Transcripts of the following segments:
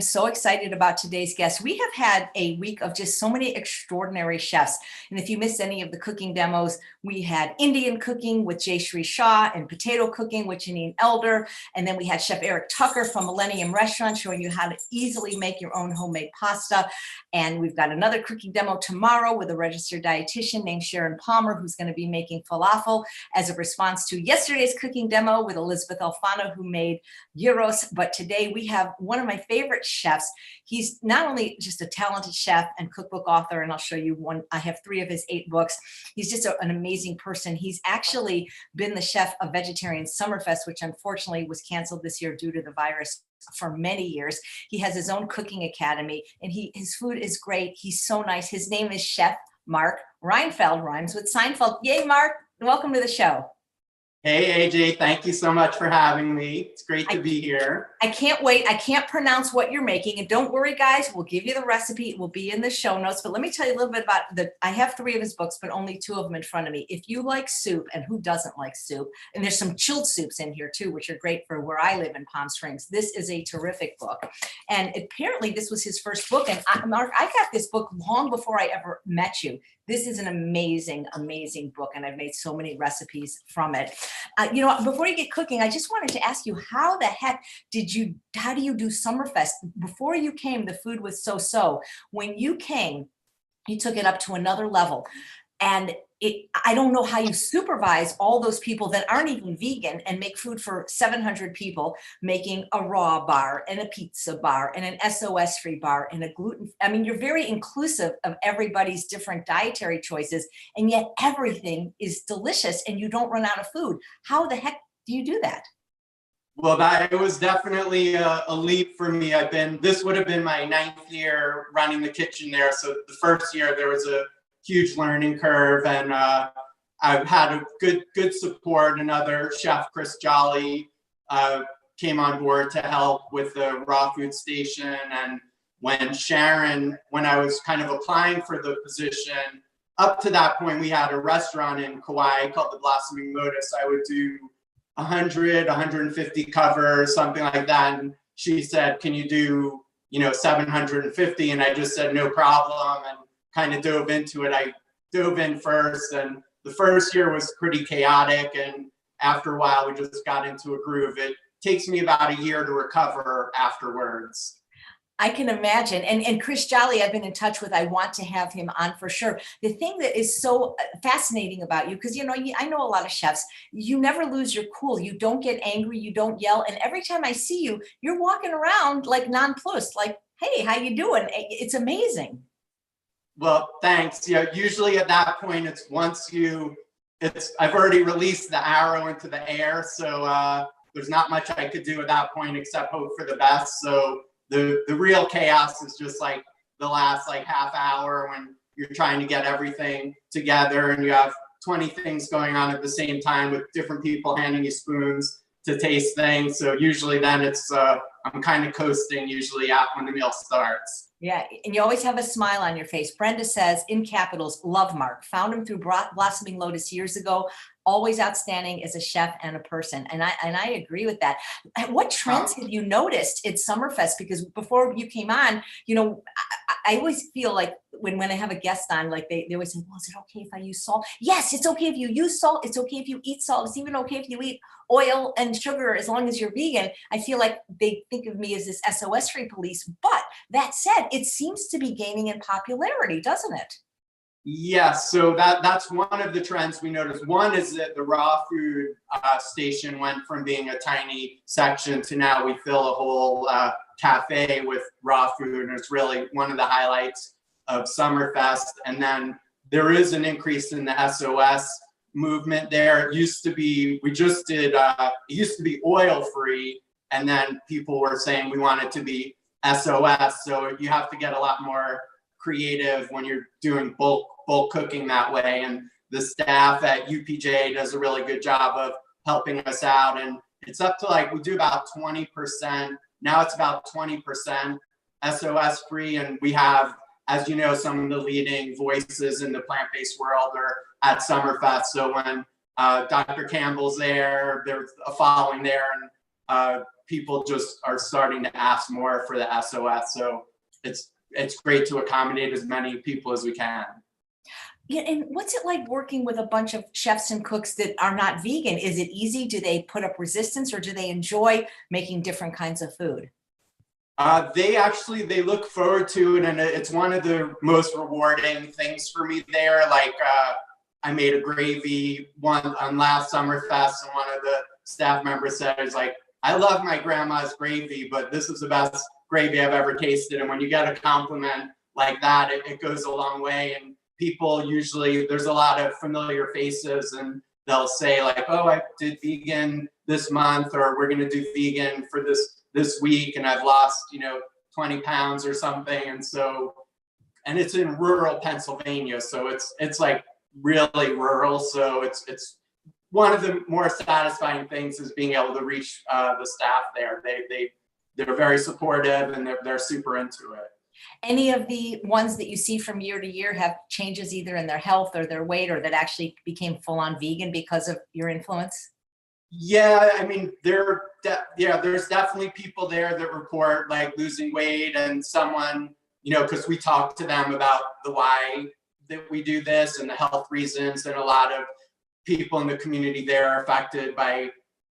So excited about today's guest. We have had a week of just so many extraordinary chefs. And if you missed any of the cooking demos, we had Indian cooking with Jay Shri Shah and potato cooking with Janine Elder. And then we had Chef Eric Tucker from Millennium Restaurant showing you how to easily make your own homemade pasta. And we've got another cooking demo tomorrow with a registered dietitian named Sharon Palmer, who's going to be making falafel as a response to yesterday's cooking demo with Elizabeth Alfano, who made gyros. But today we have one of my favorite chefs. He's not only just a talented chef and cookbook author, and I'll show you one. I have 3 of his 8 books. He's just an amazing person. He's actually been the chef of Vegetarian Summerfest, which unfortunately was canceled this year due to the virus for many years. He has his own cooking academy, and his food is great. He's so nice. His name is Chef Mark Reinfeld, rhymes with Seinfeld. Yay, Mark. Welcome to the show. Hey, AJ, thank you so much for having me. It's great to be here. I can't wait. I can't pronounce what you're making. And don't worry, guys, we'll give you the recipe. It will be in the show notes. But let me tell you a little bit about I have 3 of his books, but only 2 of them in front of me. If you like soup, and who doesn't like soup, and there's some chilled soups in here too, which are great for where I live in Palm Springs. This is a terrific book. And apparently this was his first book. And Mark, I got this book long before I ever met you. This is an amazing, amazing book, and I've made so many recipes from it. Before you get cooking, I just wanted to ask you, how the heck how do you do Summerfest? Before you came, the food was so-so. When you came, you took it up to another level. And I don't know how you supervise all those people that aren't even vegan and make food for 700 people, making a raw bar and a pizza bar and an SOS-free bar and a gluten. I mean, you're very inclusive of everybody's different dietary choices, and yet everything is delicious and you don't run out of food. How the heck do you do that? Well, it was definitely a leap for me. This would have been my 9th year running the kitchen there. So the first year there was a huge learning curve, and I've had a good support. Another chef, Chris Jolly, came on board to help with the raw food station. And when I was kind of applying for the position, up to that point, we had a restaurant in Kauai called the Blossoming Lotus. I would do 100, 150 covers, something like that. And she said, can you do, 750? And I just said, no problem. And kind of dove into it. I dove in first, and the first year was pretty chaotic. And after a while, we just got into a groove. It takes me about a year to recover afterwards. I can imagine. And Chris Jolly, I've been in touch with. I want to have him on for sure. The thing that is so fascinating about you, because, I know a lot of chefs, you never lose your cool. You don't get angry. You don't yell. And every time I see you, you're walking around like nonplussed, like, hey, how you doing? It's amazing. Well, thanks. Usually at that point, I've already released the arrow into the air. So there's not much I could do at that point except hope for the best. So the real chaos is just like the last half hour when you're trying to get everything together and you have 20 things going on at the same time with different people handing you spoons to taste things. So usually then I'm kind of coasting usually when the meal starts. Yeah, and you always have a smile on your face. Brenda says, in capitals, love Mark. Found him through Blossoming Lotus years ago. Always outstanding as a chef and a person. And I agree with that. What trends have you noticed at Summerfest? Because before you came on, I always feel like when I have a guest on, like they always say, well, is it okay if I use salt? Yes, it's okay if you use salt. It's okay if you eat salt. It's even okay if you eat oil and sugar, as long as you're vegan. I feel like they think of me as this SOS-free police. But that said, it seems to be gaining in popularity, doesn't it? Yes, so that's one of the trends we noticed. One is that the raw food station went from being a tiny section to now we fill a whole cafe with raw food, and it's really one of the highlights of Summerfest. And then there is an increase in the SOS movement there. It used to be, it used to be oil-free, and then people were saying we want it to be SOS, so you have to get a lot more creative when you're doing bulk cooking that way. And the staff at UPJ does a really good job of helping us out. And it's up to we do about 20%. Now it's about 20% SOS free. And we have, as you know, some of the leading voices in the plant-based world are at Summerfest. So when Dr. Campbell's there, there's a following there, and people just are starting to ask more for the SOS. So it's great to accommodate as many people as we can. Yeah, and what's it like working with a bunch of chefs and cooks that are not vegan? Is it easy? Do they put up resistance, or do they enjoy making different kinds of food? They look forward to it, and it's one of the most rewarding things for me there. Like I made a gravy one on last Summerfest, and one of the staff members said, "Is like, I love my grandma's gravy, but this is the best gravy I've ever tasted." And when you get a compliment like that, it goes a long way. And people usually, there's a lot of familiar faces, and they'll say like, "Oh, I did vegan this month," or "We're going to do vegan for this week, and I've lost 20 pounds or something." And so, and it's in rural Pennsylvania, so it's like really rural. So it's one of the more satisfying things is being able to reach the staff there. They're very supportive, and they're super into it. Any of the ones that you see from year to year have changes either in their health or their weight, or that actually became full-on vegan because of your influence? Yeah, I mean, there's definitely people there that report like losing weight, and someone, because we talk to them about the why that we do this and the health reasons, and a lot of people in the community there are affected by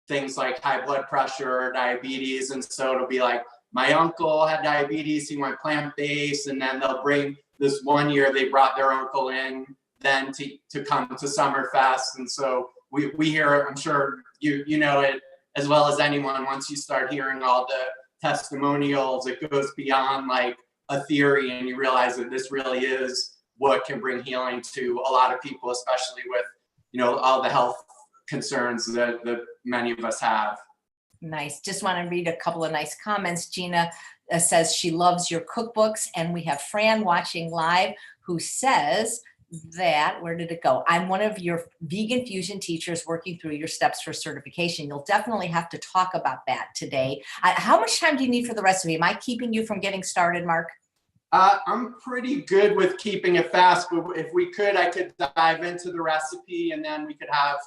things like high blood pressure or diabetes. And so it'll be like, my uncle had diabetes, he went plant-based, and then they'll bring this one year, they brought their uncle in then to come to Summerfest. And so we hear, I'm sure you know it as well as anyone, once you start hearing all the testimonials, it goes beyond like a theory, and you realize that this really is what can bring healing to a lot of people, especially with all the health concerns that many of us have. Nice. Just want to read a couple of nice comments. Gina says she loves your cookbooks, and we have Fran watching live who says that, where did it go? I'm one of your vegan fusion teachers working through your steps for certification. You'll definitely have to talk about that today. How much time do you need for the recipe? Am I keeping you from getting started, Mark? I'm pretty good with keeping it fast, but if we could, I could dive into the recipe, and then we could have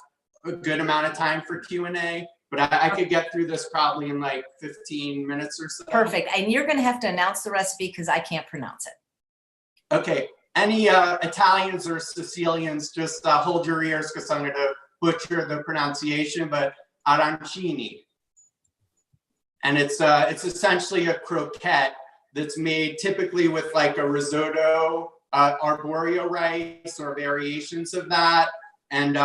a good amount of time for Q&A. But I could get through this probably in like 15 minutes or so. Perfect. And you're going to have to announce the recipe because I can't pronounce it. Okay. Any Italians or Sicilians, just hold your ears because I'm going to butcher the pronunciation, but arancini. And it's essentially a croquette that's made typically with like a risotto, arborio rice or variations of that. And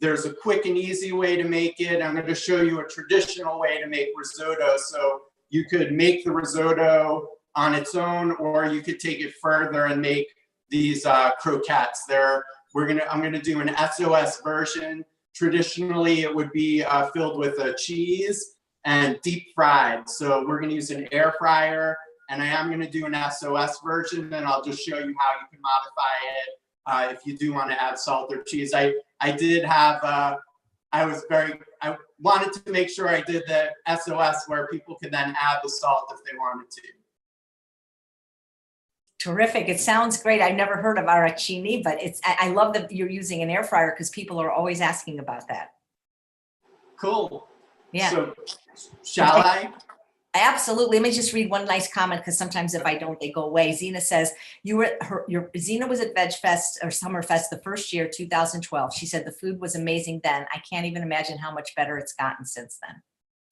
there's a quick and easy way to make it. I'm going to show you a traditional way to make risotto. So you could make the risotto on its own, or you could take it further and make these croquettes. I'm going to do an SOS version. Traditionally, it would be filled with a cheese and deep fried. So we're going to use an air fryer, and I am going to do an SOS version, and I'll just show you how you can modify it if you do want to add salt or cheese. I did have, I wanted to make sure I did the SOS where people could then add the salt if they wanted to. Terrific. It sounds great. I've never heard of arancini, but I love that you're using an air fryer because people are always asking about that. Cool. Yeah. So shall I? Absolutely. Let me just read one nice comment, because sometimes if I don't, they go away. Zena says Zena was at Veg Fest or Summerfest the first year, 2012. She said the food was amazing then. I can't even imagine how much better it's gotten since then.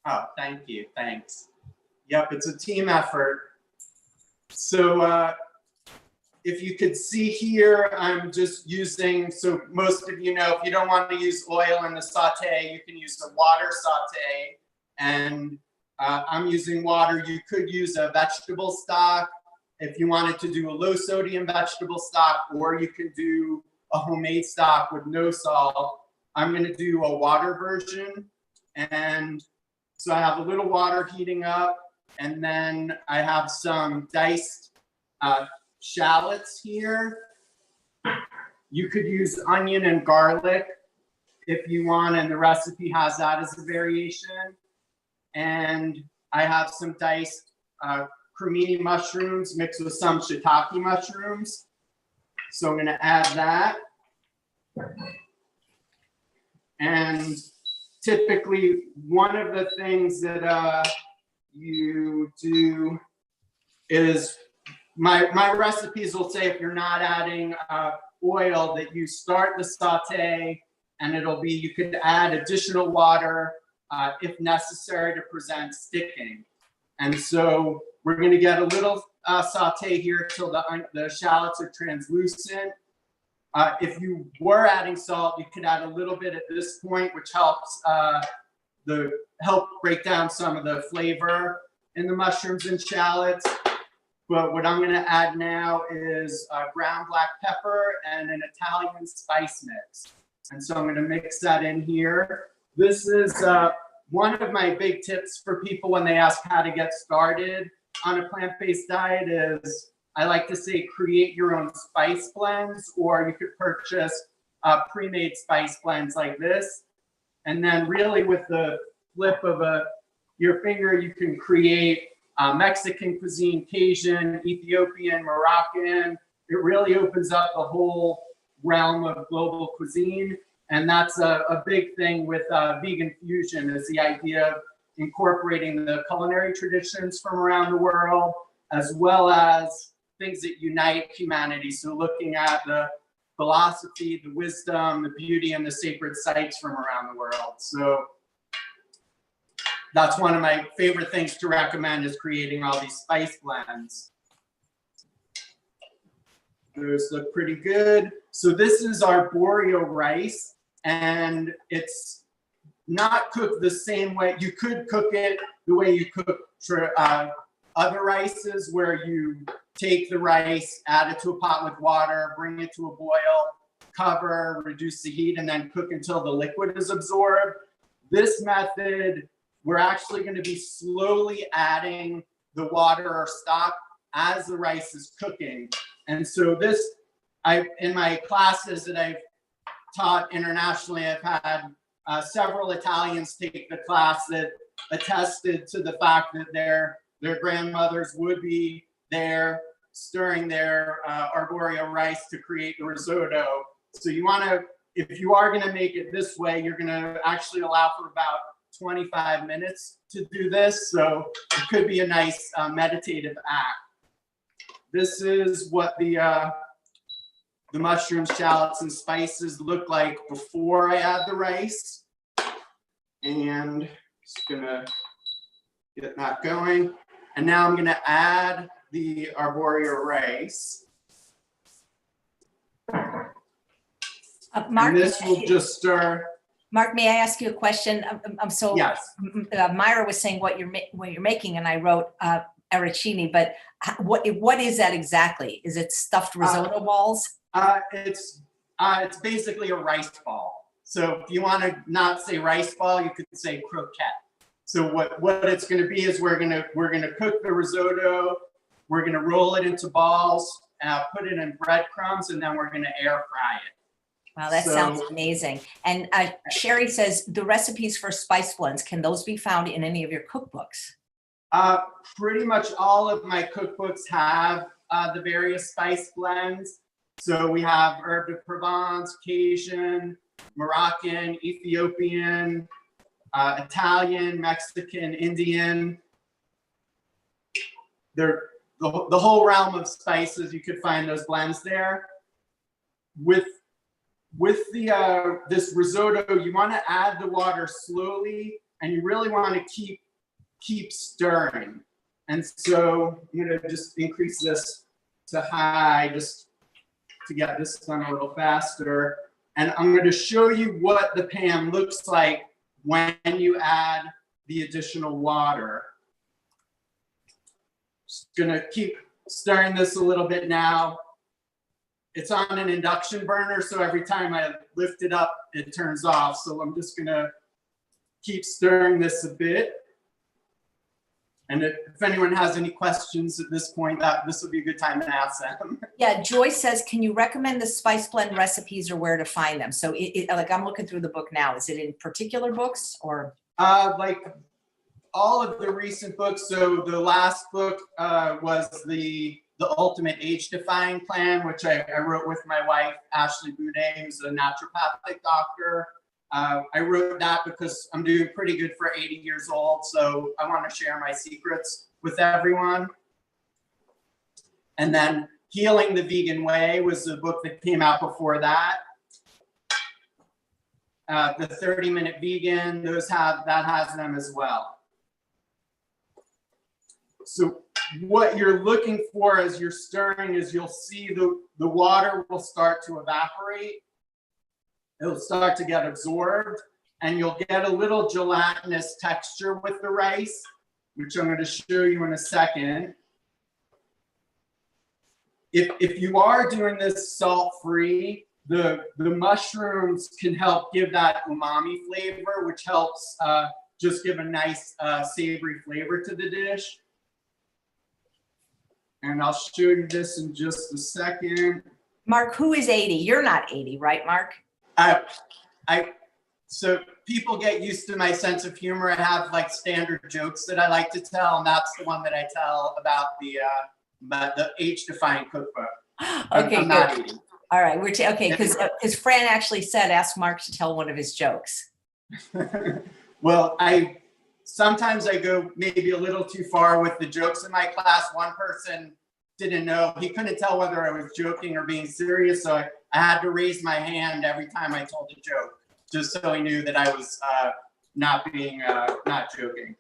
Oh, thank you. Thanks. Yep, it's a team effort. So if you could see here, I'm just using, so most of you know, if you don't want to use oil in the saute, you can use the water saute. And I'm using water. You could use a vegetable stock if you wanted to do a low sodium vegetable stock, or you could do a homemade stock with no salt. I'm going to do a water version. And so I have a little water heating up, and then I have some diced shallots here. You could use onion and garlic if you want, and the recipe has that as a variation. And I have some diced crimini mushrooms mixed with some shiitake mushrooms. So I'm going to add that. And typically, one of the things that you do is my recipes will say if you're not adding oil that you start the saute, and it'll be you could add additional water if necessary to prevent sticking. And so we're going to get a little saute here till the shallots are translucent. If you were adding salt, you could add a little bit at this point, which helps help break down some of the flavor in the mushrooms and shallots. But what I'm going to add now is ground black pepper and an Italian spice mix. And so I'm going to mix that in here. This is one of my big tips for people when they ask how to get started on a plant-based diet is I like to say create your own spice blends, or you could purchase pre-made spice blends like this. And then really with the flip of your finger, you can create Mexican cuisine, Cajun, Ethiopian, Moroccan. It really opens up the whole realm of global cuisine. And that's a big thing with vegan fusion is the idea of incorporating the culinary traditions from around the world, as well as things that unite humanity. So looking at the philosophy, the wisdom, the beauty, and the sacred sites from around the world. So that's one of my favorite things to recommend is creating all these spice blends. Those look pretty good. So this is arborio rice, and it's not cooked the same way. You could cook it the way you cook other rices, where you take the rice, add it to a pot with water, bring it to a boil, cover, reduce the heat, and then cook until the liquid is absorbed. This method, we're actually going to be slowly adding the water or stock as the rice is cooking. And so this, in my classes that I've taught internationally, I've had several Italians take the class that attested to the fact that their grandmothers would be there stirring their arborio rice to create the risotto. So you want to, if you are going to make it this way, you're going to actually allow for about 25 minutes to do this. So it could be a nice meditative act. This is what the mushrooms, shallots, and spices look like before I add the rice. And just gonna get that going. And now I'm gonna add the arborio rice. Mark, and this will just stir. Mark, may I ask you a question? Yes. Myra was saying what you're making, and I wrote arancini, but what is that exactly? Is it stuffed risotto balls? It's basically a rice ball. So if you want to not say rice ball, you could say croquette. So what it's going to be is we're gonna cook the risotto. We're gonna roll it into balls, put it in breadcrumbs, and then we're gonna air fry it. Wow, that sounds amazing. And Sherry says the recipes for spice blends, can those be found in any of your cookbooks? Pretty much all of my cookbooks have the various spice blends. So we have herb de Provence, Cajun, Moroccan, Ethiopian, Italian, Mexican, Indian. They're the whole realm of spices. You could find those blends there. With the this risotto, you want to add the water slowly, and you really want to keep stirring. And so I'm going to just increase this to high just to get this done a little faster. And I'm going to show you what the pan looks like when you add the additional water. Just going to keep stirring this a little bit now. It's on an induction burner, so every time I lift it up, it turns off. So I'm just going to keep stirring this a bit. And if anyone has any questions at this point, this would be a good time to ask them. Yeah, Joyce says, can you recommend the spice blend recipes or where to find them? So like I'm looking through the book now. Is it in particular books or? Like all of the recent books. So the last book was the Ultimate Age-Defying Plan, which I wrote with my wife, Ashley Boudet, who's a naturopathic doctor. I wrote that because I'm doing pretty good for 80 years old, so I want to share my secrets with everyone. And then Healing the Vegan Way was the book that came out before that. The 30-Minute Vegan, that has them as well. So what you're looking for as you're stirring is you'll see the water will start to evaporate. It'll start to get absorbed, and you'll get a little gelatinous texture with the rice, which I'm going to show you in a second. If you are doing this salt-free, the mushrooms can help give that umami flavor, which helps just give a nice savory flavor to the dish. And I'll show you this in just a second. Mark, who is 80? You're not 80, right, Mark? So people get used to my sense of humor. I have like standard jokes that I like to tell, and that's the one that I tell about the age-defying cookbook. Okay, I'm not 80. All right, okay, because Fran actually said, ask Mark to tell one of his jokes. Well, sometimes I go maybe a little too far with the jokes in my class. One person didn't know, he couldn't tell whether I was joking or being serious, so I had to raise my hand every time I told a joke, just so he knew that I was not joking,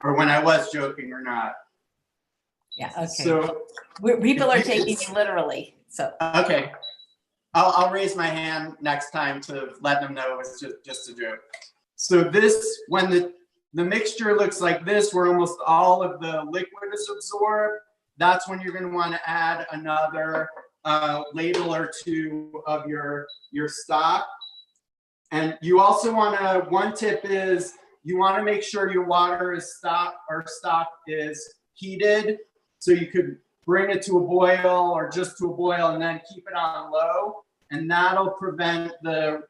or when I was joking or not. Yeah, okay. So people are taking you literally. So okay, I'll raise my hand next time to let them know it's just a joke. So this, when the mixture looks like this, where almost all of the liquid is absorbed, that's when you're going to want to add another ladle or two of your stock. And you also want to, one tip is you want to make sure your water is stock is heated. So you could bring it to a boil or just to a boil and then keep it on low. And that'll prevent the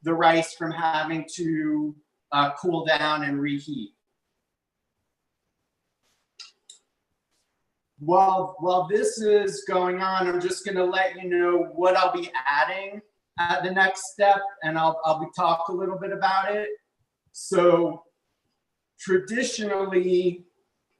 rice from having to cool down and reheat. While this is going on, I'm just going to let you know what I'll be adding at the next step, and I'll be talk a little bit about it. So traditionally,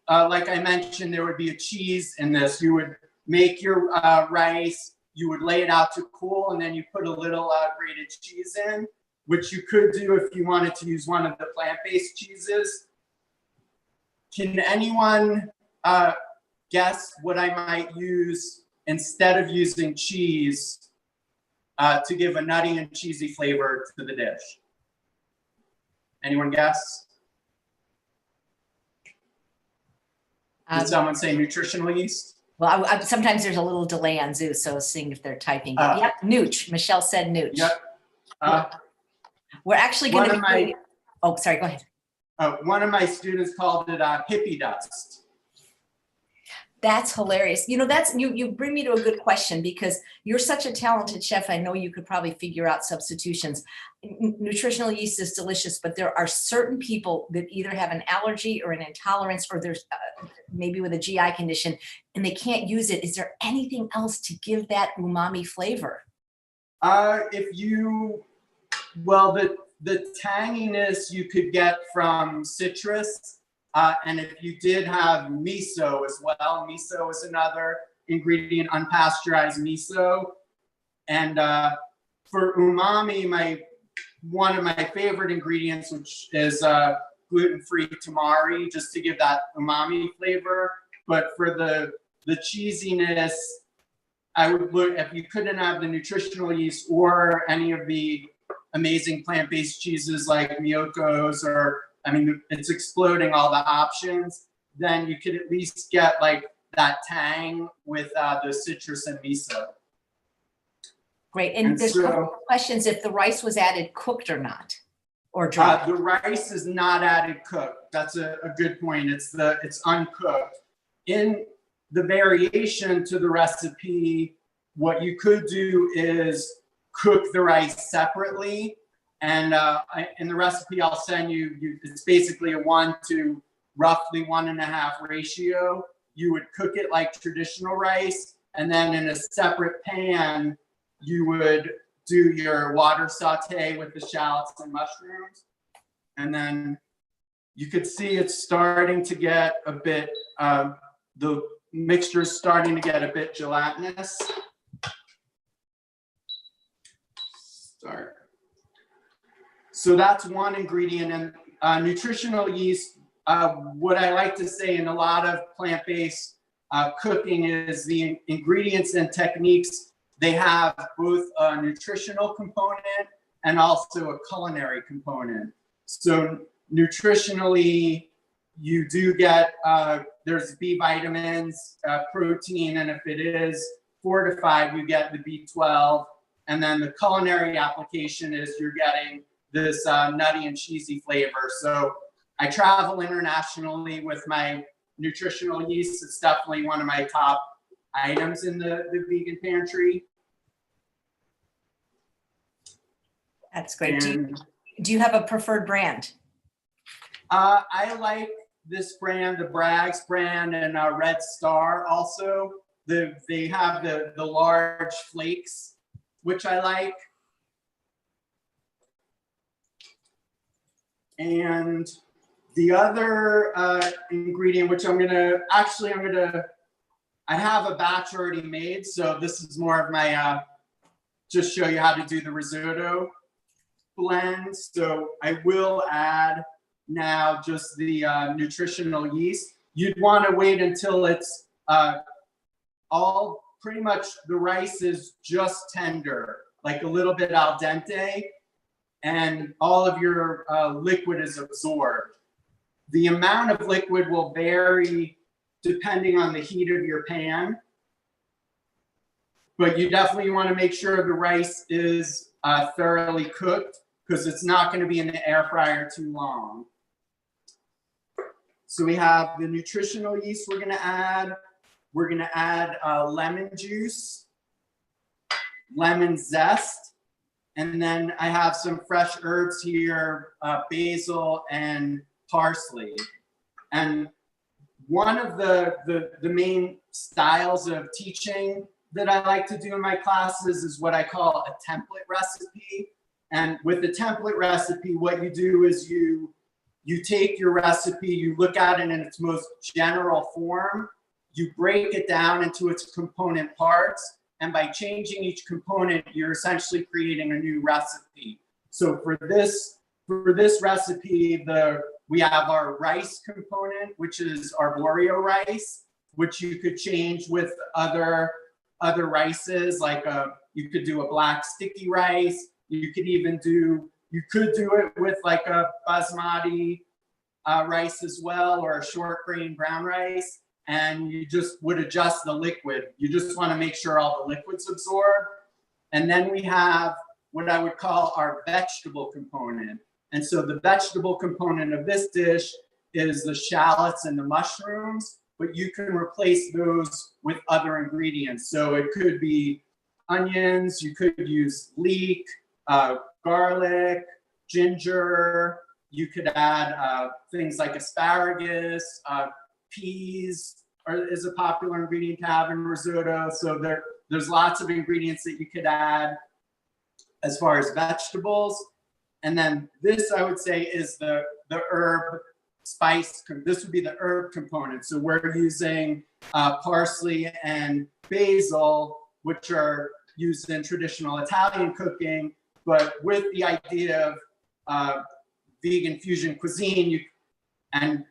like I mentioned, there would be a cheese in this. You would make your rice, you would lay it out to cool, and then you put a little grated cheese in, which you could do if you wanted to use one of the plant-based cheeses. Can anyone guess what I might use instead of using cheese to give a nutty and cheesy flavor to the dish? Anyone guess? Did someone say nutritional yeast? Well, sometimes there's a little delay on Zeus, so seeing if they're typing. Yep, nooch. Michelle said nooch. Yep. We're actually going to be. Oh, sorry. Go ahead. One of my students called it hippie dust. That's hilarious. You know, you bring me to a good question, because you're such a talented chef. I know you could probably figure out substitutions. Nutritional yeast is delicious, but there are certain people that either have an allergy or an intolerance, or there's maybe with a GI condition, and they can't use it. Is there anything else to give that umami flavor? The tanginess you could get from citrus. And if you did have miso as well, miso is another ingredient, unpasteurized miso. And for umami, one of my favorite ingredients, which is gluten-free tamari, just to give that umami flavor. But for the cheesiness, I would look, if you couldn't have the nutritional yeast or any of the amazing plant-based cheeses like Miyoko's, or it's exploding all the options, then you could at least get like that tang with the citrus and miso. Great. And there's a couple of questions if the rice was added cooked or not, or dry. The rice is not added cooked. That's a good point. It's uncooked. In the variation to the recipe, what you could do is cook the rice separately. And in the recipe I'll send you, it's basically a 1 to roughly 1.5 ratio. You would cook it like traditional rice, and then in a separate pan, you would do your water saute with the shallots and mushrooms. And then you could see it's starting to get a bit, the mixture is starting to get a bit gelatinous. Start. So that's one ingredient. And nutritional yeast, what I like to say in a lot of plant-based cooking is the ingredients and techniques, they have both a nutritional component and also a culinary component. So nutritionally, you do get, there's B vitamins, protein, and if it is fortified, you get the B12. And then the culinary application is you're getting this nutty and cheesy flavor. So I travel internationally with my nutritional yeast. It's definitely one of my top items in the vegan pantry. That's great. Do you have a preferred brand? I like this brand, the Bragg's brand, and Red Star also. They have the large flakes, which I like. And the other ingredient, which I have a batch already made, so this is more of my, just show you how to do the risotto blend. So I will add now just the nutritional yeast. You'd want to wait until it's all pretty much the rice is just tender, like a little bit al dente, and all of your liquid is absorbed. The amount of liquid will vary depending on the heat of your pan, but you definitely want to make sure the rice is thoroughly cooked because it's not going to be in the air fryer too long. So we have the nutritional yeast we're going to add. We're going to add lemon juice, lemon zest, and then I have some fresh herbs here, basil and parsley. And one of the main styles of teaching that I like to do in my classes is what I call a template recipe. And with the template recipe, what you do is you take your recipe, you look at it in its most general form, you break it down into its component parts, and by changing each component, you're essentially creating a new recipe. So for this recipe, we have our rice component, which is arborio rice, which you could change with other rices, like you could do a black sticky rice. You could do it with like a basmati rice as well, or a short grain brown rice. And you just would adjust the liquid. You just want to make sure all the liquids absorb. And then we have what I would call our vegetable component. And so the vegetable component of this dish is the shallots and the mushrooms, but you can replace those with other ingredients. So it could be onions, you could use leek, garlic, ginger. You could add things like asparagus, peas is a popular ingredient to have in risotto. So there's lots of ingredients that you could add as far as vegetables. And then this, I would say, is the herb spice. This would be the herb component. So we're using parsley and basil, which are used in traditional Italian cooking, but with the idea of vegan fusion cuisine, and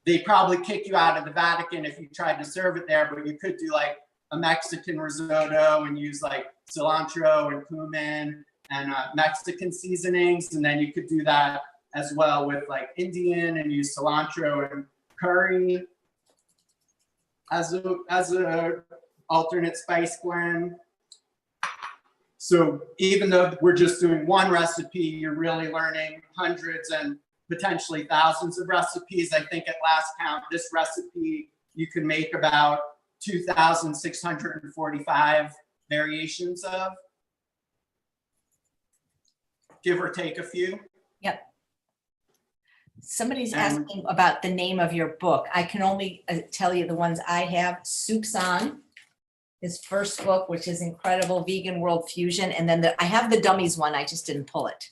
they probably kick you out of the Vatican if you tried to serve it there, but you could do like a Mexican risotto and use like cilantro and cumin and Mexican seasonings. And then you could do that as well with like Indian and use cilantro and curry as a alternate spice blend. So even though we're just doing one recipe, you're really learning hundreds and potentially thousands of recipes. I think at last count, this recipe, you can make about 2,645 variations of, give or take a few. Yep. Somebody's asking about the name of your book. I can only tell you the ones I have. Soup's On. his first book, which is incredible, Vegan World Fusion. And then I have the dummies one. I just didn't pull it.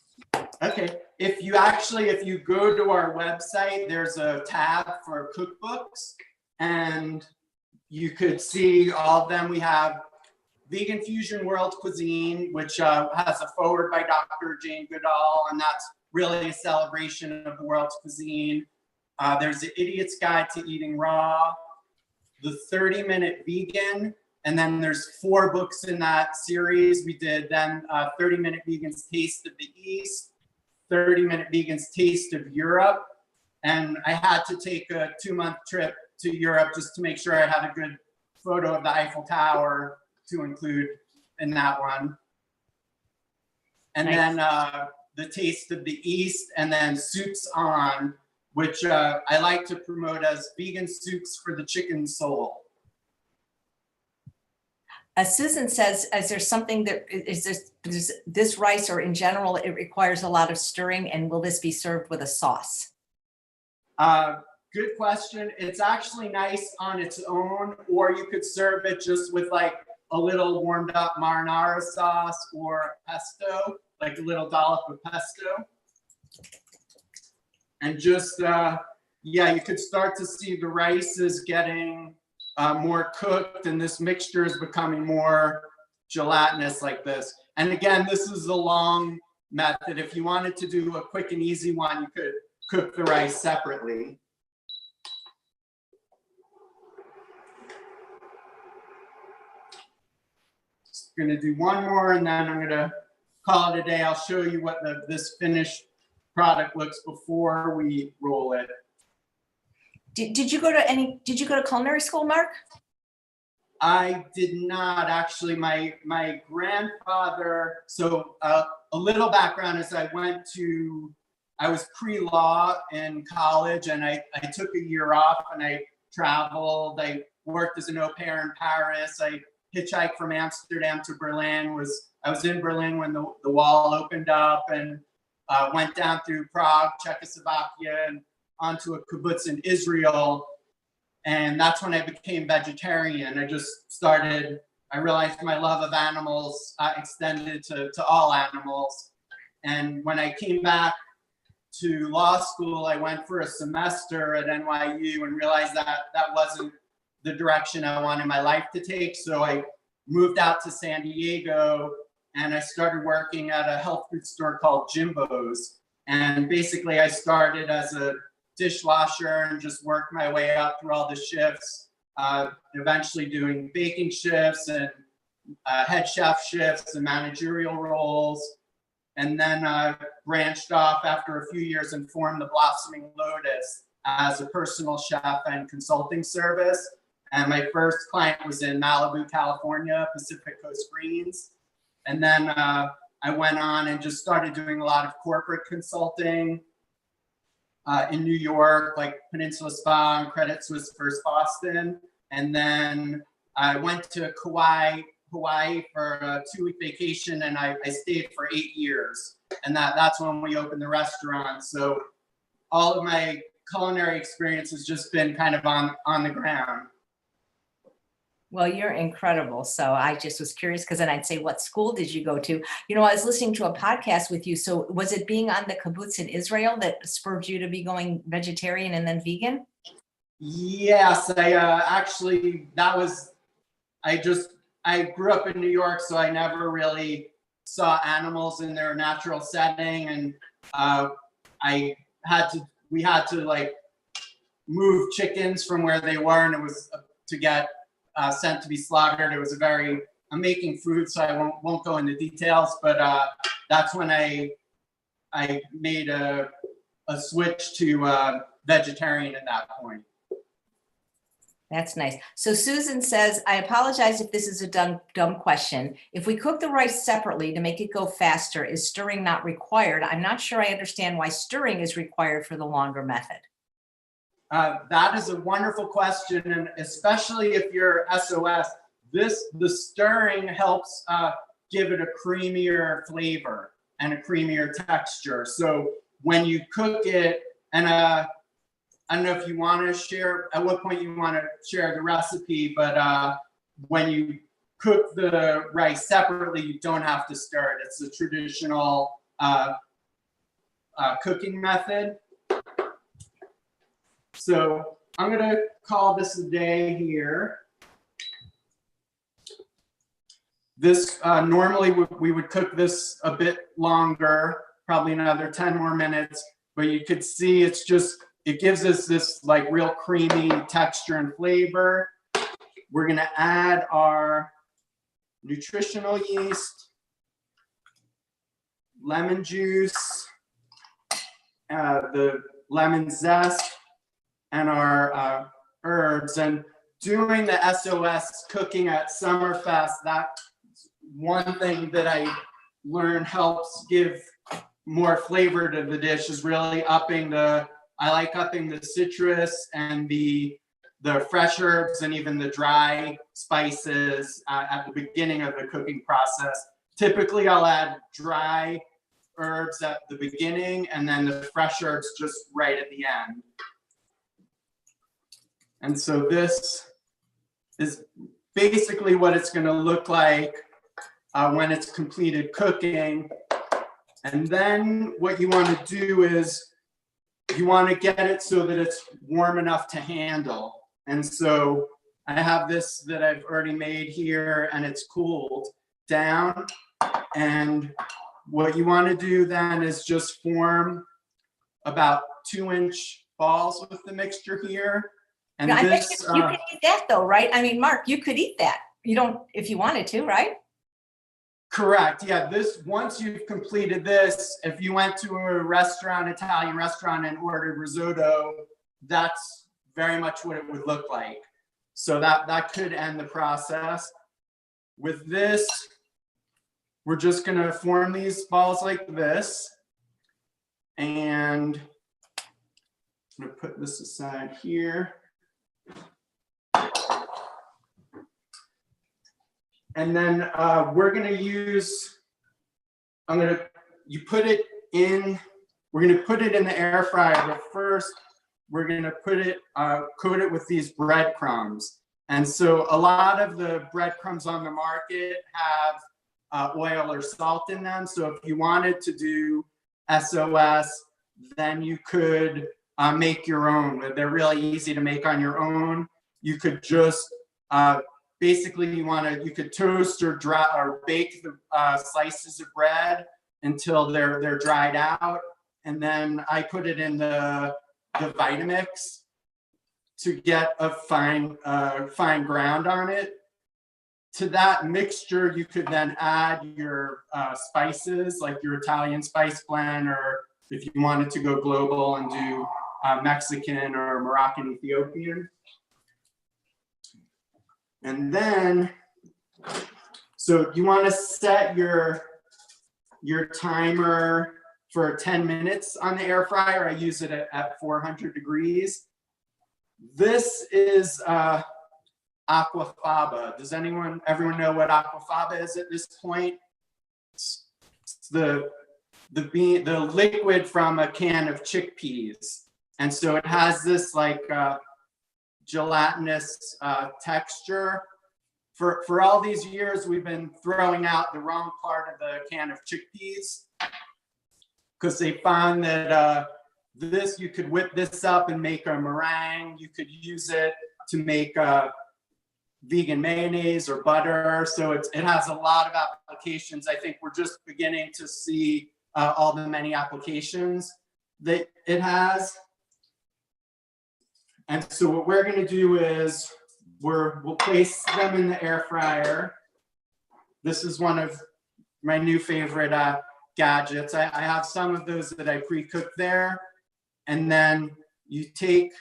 Okay. If you go to our website, there's a tab for cookbooks, and you could see all of them. We have Vegan Fusion World Cuisine, which has a foreword by Dr. Jane Goodall, and that's really a celebration of the world's cuisine. There's the Idiot's Guide to Eating Raw, the 30-Minute Vegan, and then there's 4 books in that series. We did then 30-Minute Vegan's Taste of the East, 30-Minute Vegan's Taste of Europe, and I had to take a 2-month trip to Europe just to make sure I had a good photo of the Eiffel Tower to include in that one. And nice. Then the Taste of the East, and then Soups On, which I like to promote as vegan soups for the chicken soul. Susan says, is there something that is this rice, or in general, it requires a lot of stirring, and will this be served with a sauce? Good question. It's actually nice on its own, or you could serve it just with like a little warmed up marinara sauce or pesto, like a little dollop of pesto. And just, you could start to see the rice is getting more cooked, and this mixture is becoming more gelatinous like this. And again, this is a long method. If you wanted to do a quick and easy one, you could cook the rice separately. Just gonna do one more, and then I'm gonna call it a day. I'll show you what this finished product looks before we roll it. Did you go to culinary school, Mark? I did not actually. My grandfather, so a little background is I was pre-law in college, and I took a year off and I traveled. I worked as an au pair in Paris. I hitchhiked from Amsterdam to Berlin. I was in Berlin when the wall opened up, and went down through Prague, Czechoslovakia, and onto a kibbutz in Israel. And that's when I became vegetarian. I realized my love of animals extended to all animals. And when I came back to law school, I went for a semester at NYU and realized that wasn't the direction I wanted my life to take. So I moved out to San Diego, and I started working at a health food store called Jimbo's. And basically I started as a dishwasher and just worked my way up through all the shifts, eventually doing baking shifts and head chef shifts and managerial roles. And then branched off after a few years and formed the Blossoming Lotus as a personal chef and consulting service. And my first client was in Malibu, California, Pacific Coast Greens. And then I went on and just started doing a lot of corporate consulting in New York, like Peninsula Spa and Credit Suisse First Boston. And then I went to Hawaii for a 2-week vacation, and I stayed for 8 years. And that's when we opened the restaurant. So all of my culinary experience has just been kind of on the ground. Well, you're incredible. So I just was curious, because then I'd say, what school did you go to? You know, I was listening to a podcast with you. So was it being on the kibbutz in Israel that spurred you to be going vegetarian and then vegan? Yes, I grew up in New York, so I never really saw animals in their natural setting. And we had to like move chickens from where they were, and it was to get sent to be slaughtered. It was I'm making food, so I won't go into details, but that's when I made a switch to vegetarian at that point. That's nice. So Susan says, I apologize if this is a dumb question. If we cook the rice separately to make it go faster, is stirring not required? I'm not sure I understand why stirring is required for the longer method. That is a wonderful question, and especially if you're SOS, the stirring helps give it a creamier flavor and a creamier texture. So when you cook it, and I don't know if you want to share at what point you want to share the recipe, but when you cook the rice separately, you don't have to stir it. It's the traditional cooking method. So I'm gonna call this a day here. This normally we would cook this a bit longer, probably another 10 more minutes, but you could see it's just, it gives us this like real creamy texture and flavor. We're gonna add our nutritional yeast, lemon juice, the lemon zest, and our herbs. And doing the SOS cooking at Summerfest, that's one thing that I learned helps give more flavor to the dish, is really upping the, I like upping the citrus and the fresh herbs and even the dry spices at the beginning of the cooking process. Typically, I'll add dry herbs at the beginning and then the fresh herbs just right at the end. And so this is basically what it's going to look like when it's completed cooking. And then what you want to do is you want to get it so that it's warm enough to handle. And so I have this that I've already made here, and it's cooled down. And what you want to do then is just form about 2-inch balls with the mixture here. And I bet this, you could eat that though, right? I mean, Mark, you could eat that. You don't, if you wanted to, right? correct. Yeah, this, once you've completed this, if you went to a restaurant, Italian restaurant, and ordered risotto, that's very much what it would look like. So that could end the process. With this, we're just gonna form these balls like this. And I'm gonna put this aside here. And then we're gonna use, you put it in, we're gonna put it in the air fryer, but first we're gonna put it, coat it with these breadcrumbs. And so a lot of the breadcrumbs on the market have oil or salt in them. So if you wanted to do SOS, then you could make your own. They're really easy to make on your own. You could just, basically you could toast or dry or bake the slices of bread until they're dried out. And then I put it in the Vitamix to get a fine ground on it. To that mixture, you could then add your spices, like your Italian spice blend, or if you wanted to go global and do Mexican or Moroccan Ethiopian. And then, so you want to set your timer for 10 minutes on the air fryer. I use it at 400 degrees. This is aquafaba. Does everyone know what aquafaba is at this point? It's the liquid from a can of chickpeas. And so it has this like gelatinous texture. For all these years, we've been throwing out the wrong part of the can of chickpeas because they found that you could whip this up and make a meringue. You could use it to make vegan mayonnaise or butter. So it has a lot of applications. I think we're just beginning to see all the many applications that it has. And so what we're going to do is we'll place them in the air fryer. This is one of my new favorite gadgets. I have some of those that I pre-cooked there. And then you take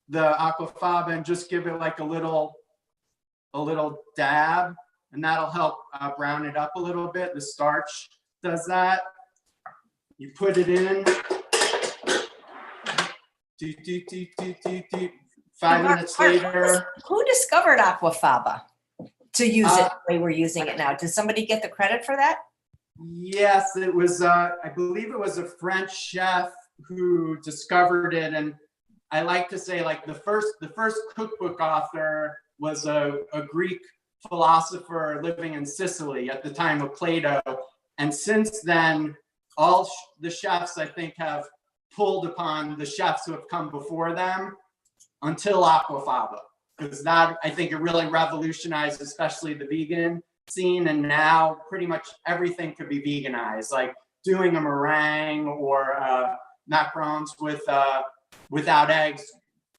the aquafaba and just give it like a little dab, and that'll help brown it up a little bit. The starch does that. You put it in. 5 minutes later. Who discovered aquafaba to use it the way we're using it now? Did somebody get the credit for that? Yes, it was, I believe it was a French chef who discovered it. And I like to say, like, the first cookbook author was a Greek philosopher living in Sicily at the time of Plato. And since then, all the chefs, I think, have pulled upon the chefs who have come before them until aquafaba, because that, I think, it really revolutionized, especially the vegan scene. And now pretty much everything could be veganized, like doing a meringue or macarons without eggs.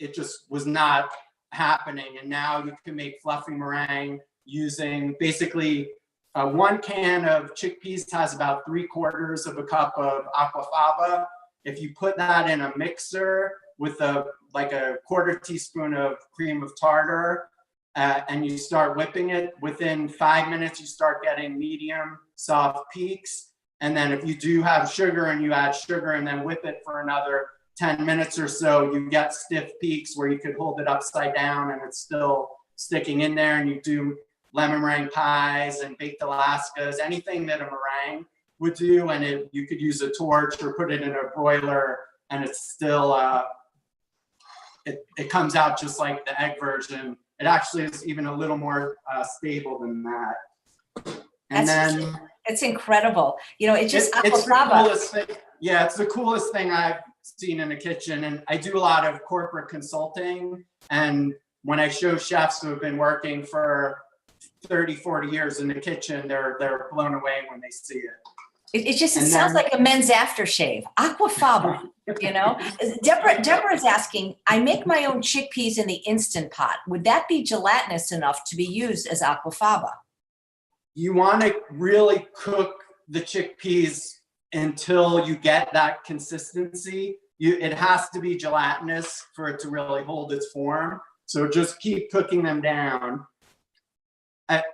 It just was not happening. And now you can make fluffy meringue using basically 1 can of chickpeas has about 3/4 of a cup of aquafaba. If you put that in a mixer with like a 1/4 teaspoon of cream of tartar, and you start whipping it, within 5 minutes, you start getting medium soft peaks. And then if you do have sugar and you add sugar and then whip it for another 10 minutes or so, you get stiff peaks where you could hold it upside down and it's still sticking in there. And you do lemon meringue pies and baked Alaskas, anything that a meringue would do. And you could use a torch or put it in a broiler and it's still, it comes out just like the egg version. It actually is even a little more stable than that. And it's incredible. You know, it's just it's the coolest thing. Yeah, it's the coolest thing I've seen in the kitchen. And I do a lot of corporate consulting. And when I show chefs who have been working for 30, 40 years in the kitchen, they're blown away when they see it. It sounds like a men's aftershave. Aquafaba, you know? Deborah's asking, I make my own chickpeas in the Instant Pot. Would that be gelatinous enough to be used as aquafaba? You want to really cook the chickpeas until you get that consistency. It has to be gelatinous for it to really hold its form. So just keep cooking them down.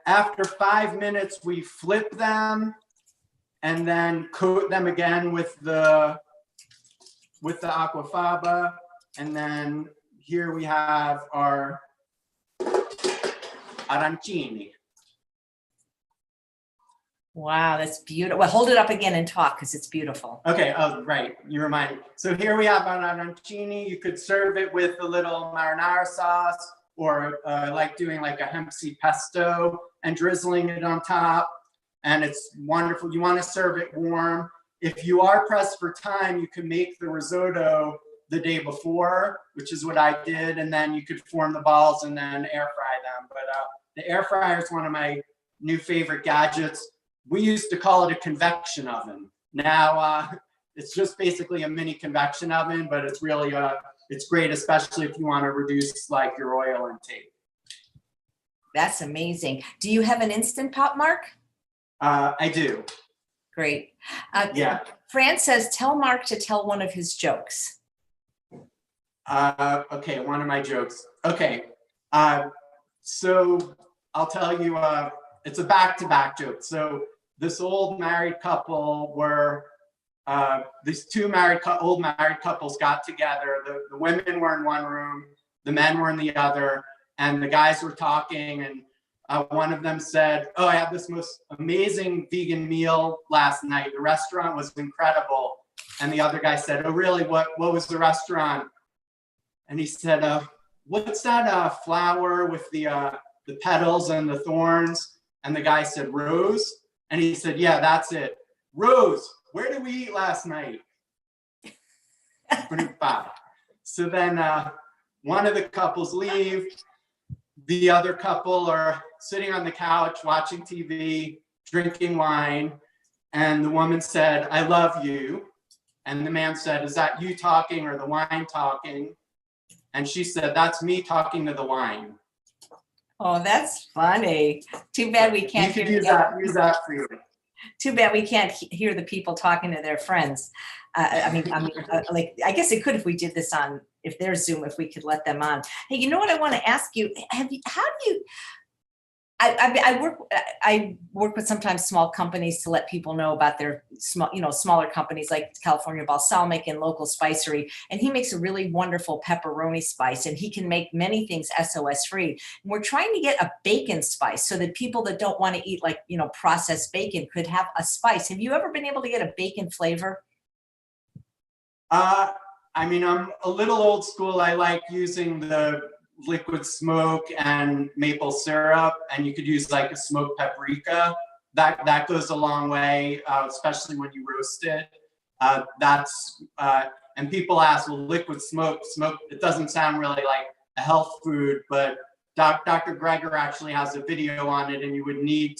After 5 minutes, we flip them and then coat them again with the aquafaba. And then here we have our arancini. Wow, that's beautiful. Well, hold it up again and talk because it's beautiful. Okay, oh, right, you remind me. So here we have our arancini. You could serve it with a little marinara sauce, or like doing like a hemp seed pesto and drizzling it on top. And it's wonderful. You want to serve it warm. If you are pressed for time, you can make the risotto the day before, which is what I did. And then you could form the balls and then air fry them. But the air fryer is one of my new favorite gadgets. We used to call it a convection oven. Now it's just basically a mini convection oven, but it's really, it's great, especially if you want to reduce like your oil intake. That's amazing. Do you have an Instant Pot, Mark? I do. Great. Yeah. Fran says, tell Mark to tell one of his jokes. Okay, one of my jokes. Okay. So I'll tell you, it's a back-to-back joke. So this old married couple were, these two old married couples got together. The women were in one room, the men were in the other, and the guys were talking, and one of them said, oh, I had this most amazing vegan meal last night. The restaurant was incredible. And the other guy said, oh, really? What was the restaurant? And he said, what's that flower with the petals and the thorns? And the guy said, Rose. And he said, yeah, that's it. Rose, where did we eat last night? So then one of the couples leave. The other couple are sitting on the couch watching TV, drinking wine. And the woman said, I love you. And the man said, is that you talking or the wine talking? And she said, that's me talking to the wine. Oh, that's funny. Too bad we can't. You could use that for you. Too bad we can't hear the people talking to their friends. Like, I guess it could if we did this on, if there's Zoom, if we could let them on. Hey, you know what I want to ask you? I work with sometimes small companies to let people know about their smaller companies like California Balsamic and Local Spicery. And he makes a really wonderful pepperoni spice, and he can make many things SOS free. And we're trying to get a bacon spice so that people that don't want to eat processed bacon could have a spice. Have you ever been able to get a bacon flavor? I'm a little old school. I like using the liquid smoke and maple syrup, and you could use like a smoked paprika. That goes a long way, especially when you roast it. And people ask, well, liquid smoke, it doesn't sound really like a health food, but Dr. Greger actually has a video on it, and you need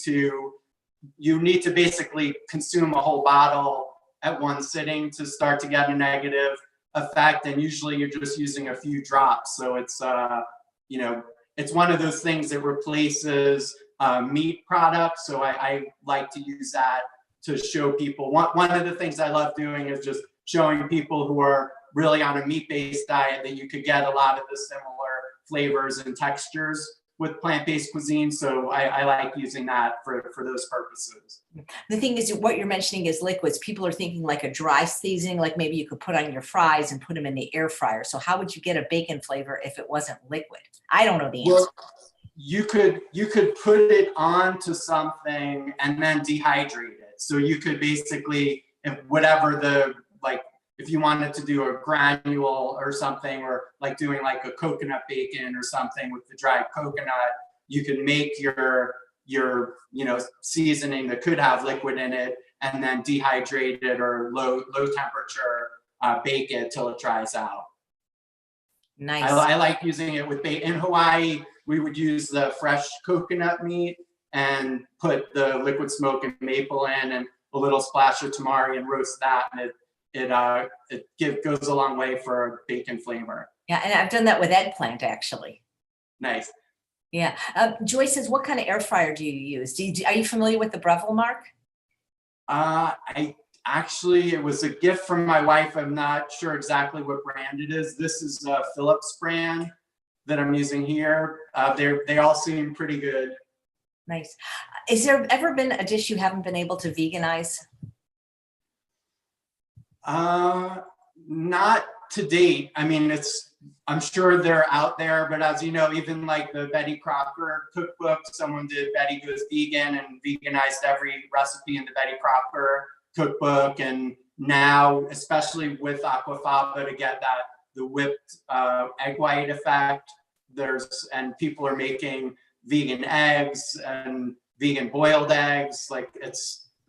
to basically consume a whole bottle at one sitting to start to get a negative effect. And usually you're just using a few drops. So it's, it's one of those things that replaces meat products. So I like to use that to show people. One of the things I love doing is just showing people who are really on a meat-based diet that you could get a lot of the similar flavors and textures with plant-based cuisine. So I like using that for those purposes. The thing is, what you're mentioning is liquids. People are thinking like a dry seasoning, like maybe you could put on your fries and put them in the air fryer. So how would you get a bacon flavor if it wasn't liquid? I don't know the answer. Well, you could put it onto something and then dehydrate it. So you could basically, if you wanted to do a granule or something, or like doing like a coconut bacon or something with the dried coconut, you can make your seasoning that could have liquid in it, and then dehydrate it or low temperature bake it till it dries out. Nice. I like using it with bacon. In Hawaii, we would use the fresh coconut meat and put the liquid smoke and maple in, and a little splash of tamari, and roast that, and it goes a long way for bacon flavor. Yeah, and I've done that with eggplant, actually. Nice. Yeah. Joy says, what kind of air fryer do you use? Are you familiar with the Breville mark? It was a gift from my wife. I'm not sure exactly what brand it is. This is a Philips brand that I'm using here. They all seem pretty good. Nice. Is there ever been a dish you haven't been able to veganize? Not to date. I mean, I'm sure they're out there, but as you know, even like the Betty Crocker cookbook, someone did Betty Goes Vegan and veganized every recipe in the Betty Crocker cookbook. And now, especially with aquafaba, to get the whipped egg white effect, and people are making vegan eggs and vegan boiled eggs. Like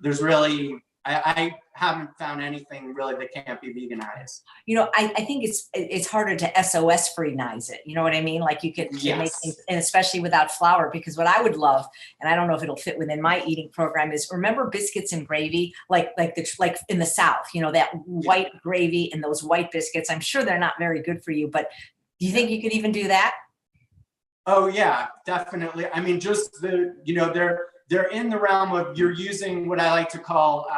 there's really, I haven't found anything really that can't be veganized. I think it's harder to SOS freenize it. You know what I mean? Like you could make things, and especially without flour, because what I would love, and I don't know if it'll fit within my eating program, is remember biscuits and gravy, like in the South, that white gravy and those white biscuits. I'm sure they're not very good for you, but do you think you could even do that? Oh yeah, definitely. I mean, just they're in the realm of, you're using what I like to call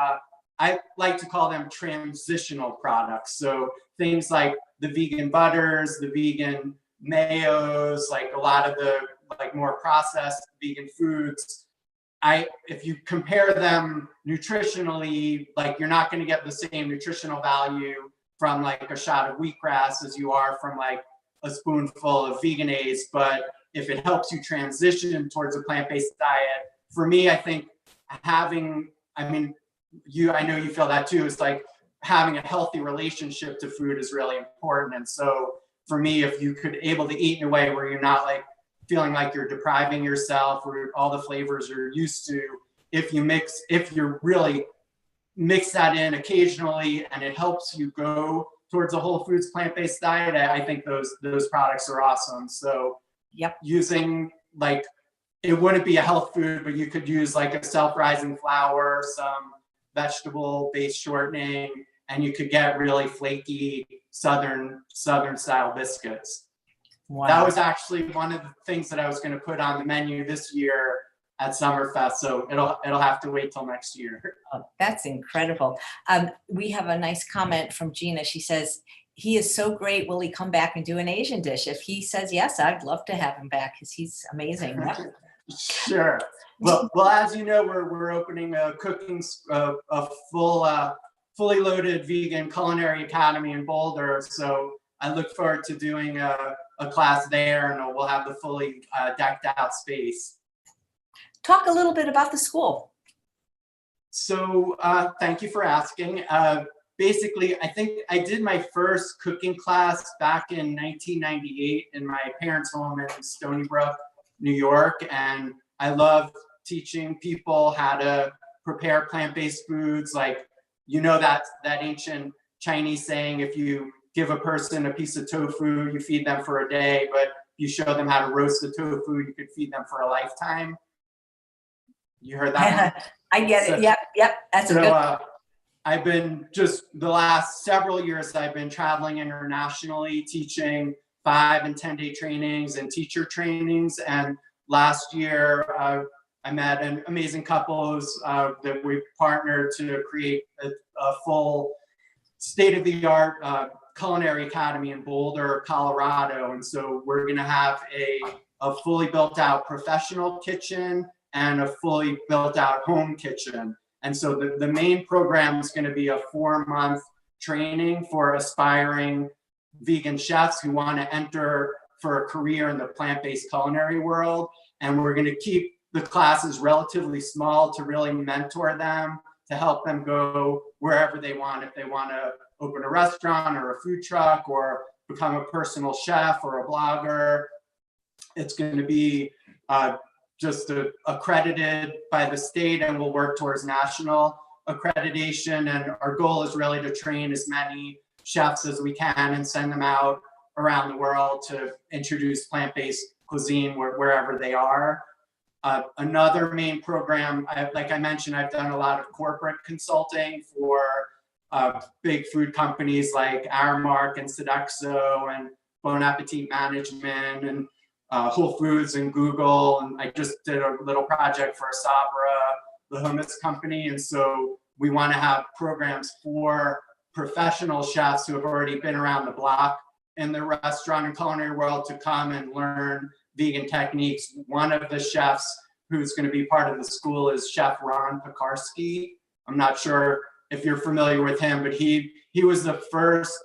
them transitional products. So things like the vegan butters, the vegan mayos, like a lot of the more processed vegan foods. If you compare them nutritionally, you're not going to get the same nutritional value from like a shot of wheatgrass as you are from like a spoonful of veganase. But if it helps you transition towards a plant-based diet, for me, I think I know you feel that too. It's like having a healthy relationship to food is really important. And so for me, if you could able to eat in a way where you're not feeling like you're depriving yourself or all the flavors you're used to, if you really mix that in occasionally and it helps you go towards a whole foods plant-based diet, I think those products are awesome. So using it wouldn't be a health food, but you could use like a self-rising flour, some vegetable-based shortening, and you could get really flaky southern style biscuits. Wow. That was actually one of the things that I was going to put on the menu this year at Summerfest, so it'll have to wait till next year. Oh, that's incredible. We have a nice comment from Gina. She says, he is so great. Will he come back and do an Asian dish? If he says yes, I'd love to have him back because he's amazing. Sure. Well, as you know, we're opening a fully loaded vegan culinary academy in Boulder. So I look forward to doing a class there, and we'll have the fully decked out space. Talk a little bit about the school. So thank you for asking. basically, I think I did my first cooking class back in 1998 in my parents' home in Stony Brook, New York. And I love teaching people how to prepare plant-based foods. Like, that ancient Chinese saying, if you give a person a piece of tofu, you feed them for a day, but you show them how to roast the tofu, you could feed them for a lifetime. You heard that one? I get it. Yep. That's a good. I've been just the last several years, I've been traveling internationally, teaching 5 and 10-day trainings and teacher trainings. And last year, I met an amazing couples that we partnered to create a full state-of-the-art culinary academy in Boulder, Colorado. And so we're going to have a fully built out professional kitchen and a fully built out home kitchen. And so the main program is going to be a 4-month training for aspiring vegan chefs who want to enter for a career in the plant-based culinary world. And we're going to keep the classes relatively small to really mentor them, to help them go wherever they want. If they want to open a restaurant or a food truck or become a personal chef or a blogger, it's going to be just accredited by the state, and we'll work towards national accreditation. And our goal is really to train as many chefs as we can and send them out around the world to introduce plant-based cuisine wherever they are. Another main program, like I mentioned, I've done a lot of corporate consulting for big food companies like Aramark and Sodexo and Bon Appetit Management and Whole Foods and Google. And I just did a little project for Sabra, the hummus company. And so we want to have programs for professional chefs who have already been around the block in the restaurant and culinary world to come and learn vegan techniques. One of the chefs who's going to be part of the school is Chef Ron Pekarsky. I'm not sure if you're familiar with him, but he was the first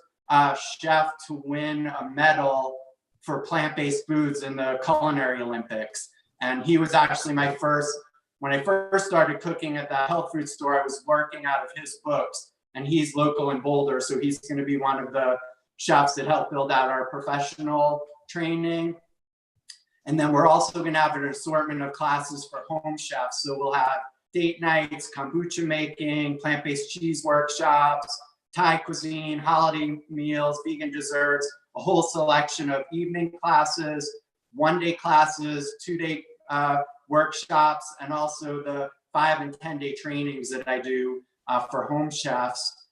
chef to win a medal for plant-based foods in the Culinary Olympics. And he was actually when I first started cooking at that health food store, I was working out of his books, and he's local in Boulder. So he's going to be one of the chefs that helped build out our professional training. And then we're also going to have an assortment of classes for home chefs. So we'll have date nights, kombucha making, plant-based cheese workshops, Thai cuisine, holiday meals, vegan desserts, a whole selection of evening classes, 1-day classes, 2-day workshops, and also the 5 and 10-day trainings that I do for home chefs.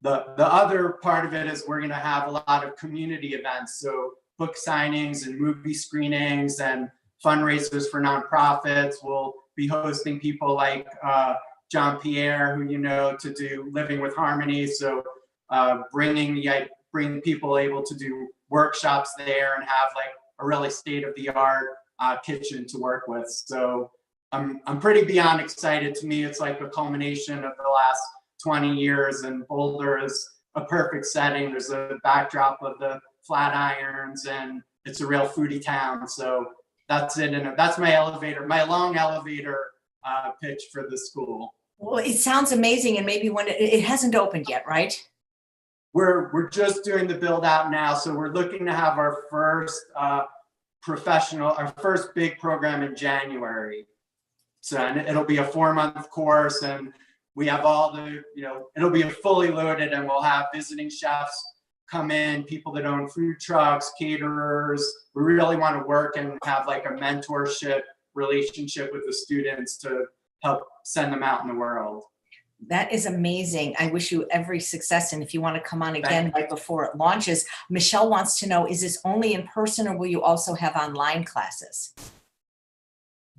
The other part of it is we're going to have a lot of community events. So book signings and movie screenings and fundraisers for nonprofits. We'll be hosting people like John Pierre, who to do Living with Harmony. So bring people able to do workshops there and have like a really state-of-the-art kitchen to work with. So I'm pretty beyond excited. To me, it's like a culmination of the last 20 years, and Boulder is a perfect setting. There's a backdrop of the Flatirons, and it's a real foodie town. So that's it, and that's my long elevator pitch for the school. Well, it sounds amazing, and maybe when it hasn't opened yet, right? We're just doing the build out now, so we're looking to have our first our first big program in January. So, and it'll be a 4-month course, and we have all the, it'll be fully loaded, and we'll have visiting chefs come in, people that own food trucks, caterers. We really want to work and have like a mentorship relationship with the students to help send them out in the world. That is amazing. I wish you every success. And if you want to come on again right before it launches, Michelle wants to know, is this only in person, or will you also have online classes?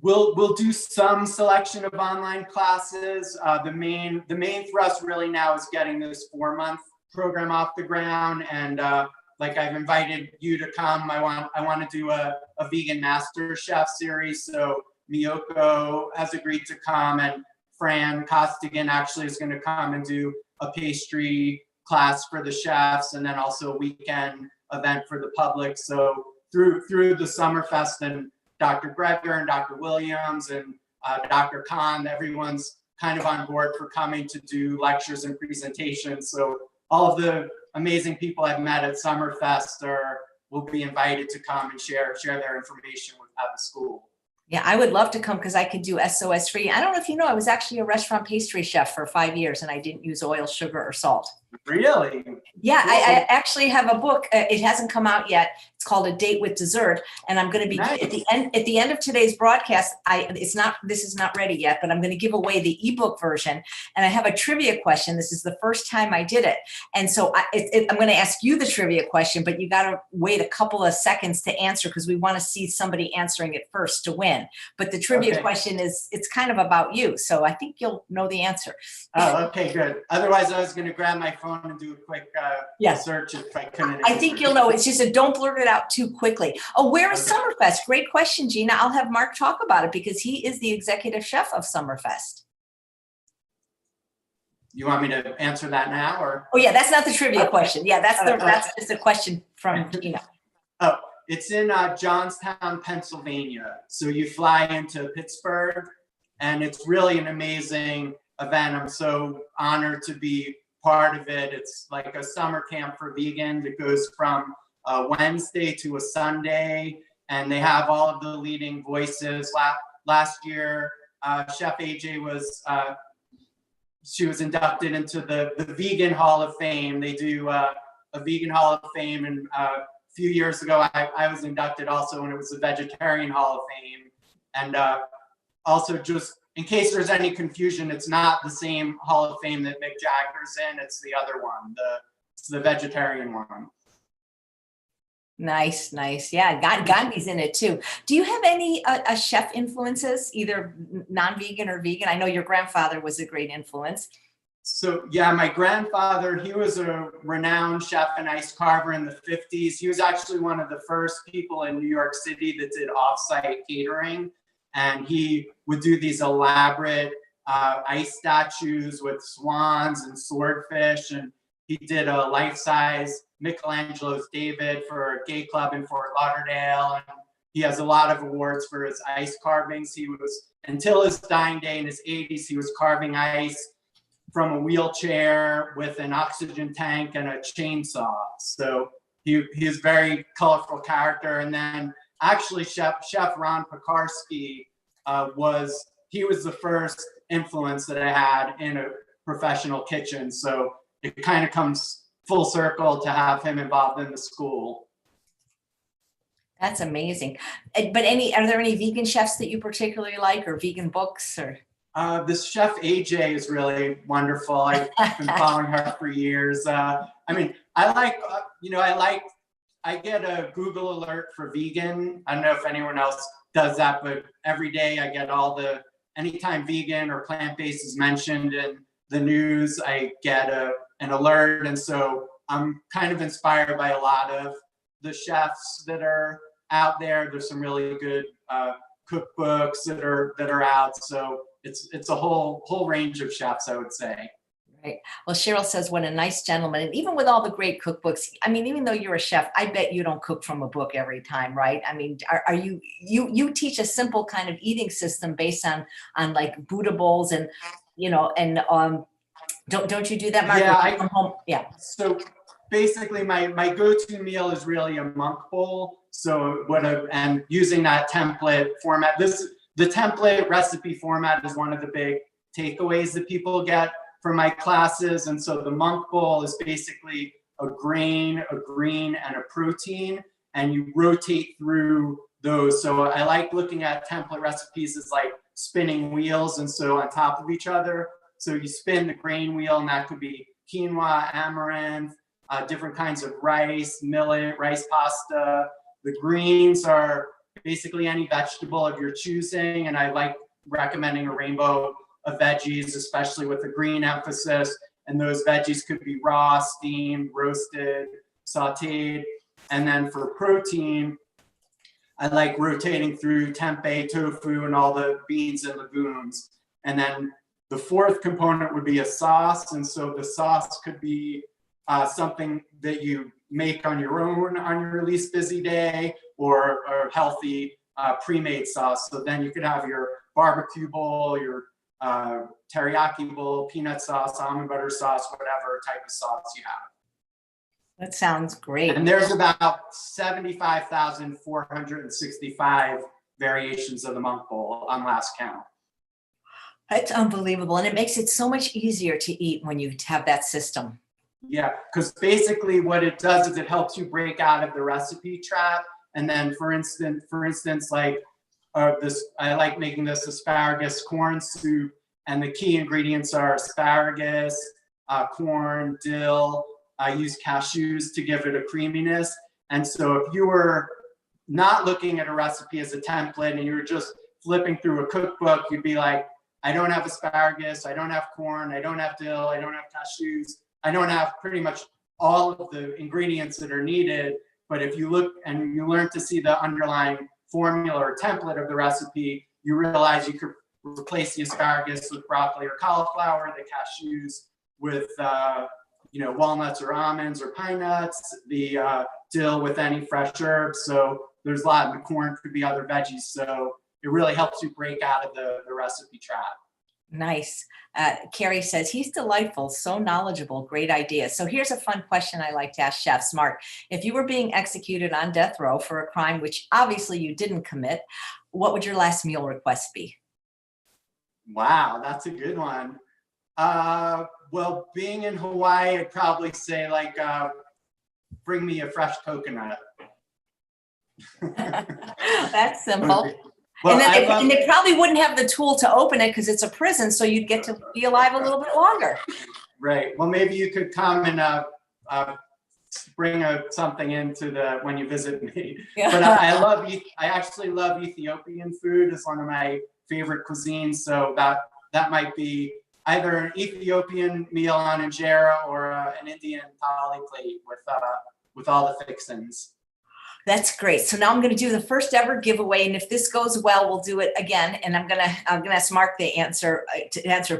We'll do some selection of online classes. The main thrust really now is getting this 4-month program off the ground. And like I've invited you to come. I want to do a vegan master chef series. So Miyoko has agreed to come, and Fran Costigan actually is going to come and do a pastry class for the chefs, and then also a weekend event for the public. So through the Summerfest, and Dr. Greger and Dr. Williams and Dr. Khan, everyone's kind of on board for coming to do lectures and presentations. So all of the amazing people I've met at Summerfest will be invited to come and share their information at the school. Yeah, I would love to come because I could do SOS free. I don't know if you know, I was actually a restaurant pastry chef for 5 years and I didn't use oil, sugar, or salt. Really? Yeah, Cool. I actually have a book. It hasn't come out yet. It's called A Date with Dessert, and I'm going to be Nice. at the end of today's broadcast. This is not ready yet, but I'm going to give away the ebook version, and I have a trivia question. This is the first time I did it, and so I'm going to ask you the trivia question, but you got to wait a couple of seconds to answer because we want to see somebody answering it first to win. But the trivia question it's kind of about you, so I think you'll know the answer. Oh, okay, good. Otherwise, I was going to grab my phone and do a quick search if I couldn't. I think you'll know. It's just don't blurt it out too quickly. Oh, where is Summerfest? Great question, Gina. I'll have Mark talk about it because he is the executive chef of Summerfest. You want me to answer that now, or? Oh yeah, that's not the trivia question. Yeah, that's just a question from Gina. Oh, it's in Johnstown, Pennsylvania. So you fly into Pittsburgh, and it's really an amazing event. I'm so honored to be part of it. It's like a summer camp for vegans. It goes from Wednesday to a Sunday, and they have all of the leading voices. Last year, Chef AJ she was inducted into the Vegan Hall of Fame. They do a Vegan Hall of Fame, and a few years ago, I was inducted also when it was the Vegetarian Hall of Fame. And also, just in case there's any confusion, it's not the same Hall of Fame that Mick Jagger's in. It's the other one. It's the vegetarian one. Nice. Yeah, Gandhi's in it too. Do you have any chef influences, either non-vegan or vegan? I know your grandfather was a great influence. So yeah, my grandfather, he was a renowned chef and ice carver in the 50s. He was actually one of the first people in New York City that did off-site catering. And he would do these elaborate ice statues with swans and swordfish. And he did a life-size Michelangelo's David for a gay club in Fort Lauderdale. And he has a lot of awards for his ice carvings. He was, until his dying day in his 80s, he was carving ice from a wheelchair with an oxygen tank and a chainsaw. So he is a very colorful character. And then actually Chef Ron Pekarsky was the first influence that I had in a professional kitchen. So it kind of comes full circle to have him involved in the school. That's amazing. But are there any vegan chefs that you particularly like, or vegan books, or? This Chef AJ is really wonderful. I've been following her for years. I mean, I get a Google alert for vegan. I don't know if anyone else does that, but every day I get anytime vegan or plant-based is mentioned in the news, I get an alert. And so I'm kind of inspired by a lot of the chefs that are out there. There's some really good cookbooks that are out. So it's a whole range of chefs, I would say. Right. Well, Cheryl says, what a nice gentleman. And even with all the great cookbooks, I mean, even though you're a chef, I bet you don't cook from a book every time, right? I mean, are you teach a simple kind of eating system based on like Buddha bowls and, don't you do that, Mark? Yeah, So basically my go-to meal is really a monk bowl. So and using that template format, the template recipe format is one of the big takeaways that people get from my classes. And so the monk bowl is basically a grain, a green, and a protein, and you rotate through those. So I like looking at template recipes as like spinning wheels, and so on top of each other. So you spin the grain wheel, and that could be quinoa, amaranth, different kinds of rice, millet, rice pasta. The greens are basically any vegetable of your choosing, and I like recommending a rainbow of veggies, especially with a green emphasis. And those veggies could be raw, steamed, roasted, sauteed. And then for protein, I like rotating through tempeh, tofu, and all the beans and legumes. And then the fourth component would be a sauce. And so the sauce could be something that you make on your own on your least busy day, or a healthy pre-made sauce. So then you could have your barbecue bowl, your teriyaki bowl, peanut sauce, almond butter sauce, whatever type of sauce you have. That sounds great. And there's about 75,465 variations of the monk bowl on last count. It's unbelievable. And it makes it so much easier to eat when you have that system. Yeah, because basically what it does is it helps you break out of the recipe trap. And then for instance, like this, I like making this asparagus corn soup, and the key ingredients are asparagus, corn, dill. I use cashews to give it a creaminess. And so if you were not looking at a recipe as a template and you were just flipping through a cookbook, you'd be like, I don't have asparagus, I don't have corn, I don't have dill, I don't have cashews, I don't have pretty much all of the ingredients that are needed. But if you look and you learn to see the underlying formula or template of the recipe, you realize you could replace the asparagus with broccoli or cauliflower, the cashews with walnuts or almonds or pine nuts, the dill with any fresh herbs. So there's a lot, and the corn could be other veggies. So it really helps you break out of the recipe trap. Nice. Carrie says, he's delightful, so knowledgeable, great idea. So here's a fun question I like to ask chefs. Mark, if you were being executed on death row for a crime which obviously you didn't commit, what would your last meal request be? Wow, that's a good one. Well, being in Hawaii, I'd probably say like, bring me a fresh coconut. That's simple. Well, and they probably wouldn't have the tool to open it because it's a prison, so you'd get to be alive a little bit longer. Right. Well, maybe you could come and bring something into when you visit me. Yeah. But I actually love Ethiopian food. It's one of my favorite cuisines. So that might be either an Ethiopian meal on injera or an Indian thali plate with all the fixins. That's great. So now I'm going to do the first ever giveaway, and if this goes well, we'll do it again. And I'm gonna ask Mark the answer,